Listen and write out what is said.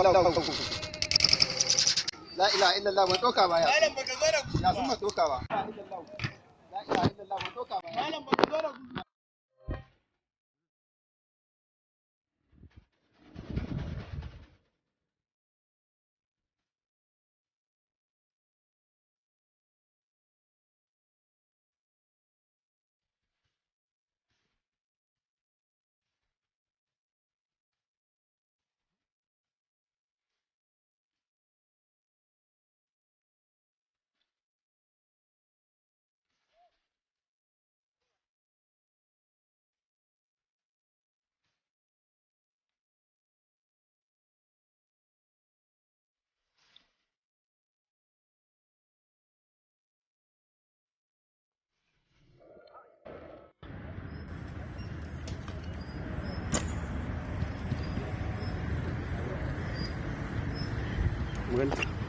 La ilaha illallah ban doka ba ya. Malam baka zo da ya sun ba doka ba. La ilaha illallah ban doka ba. Malam baka zo da Mungkin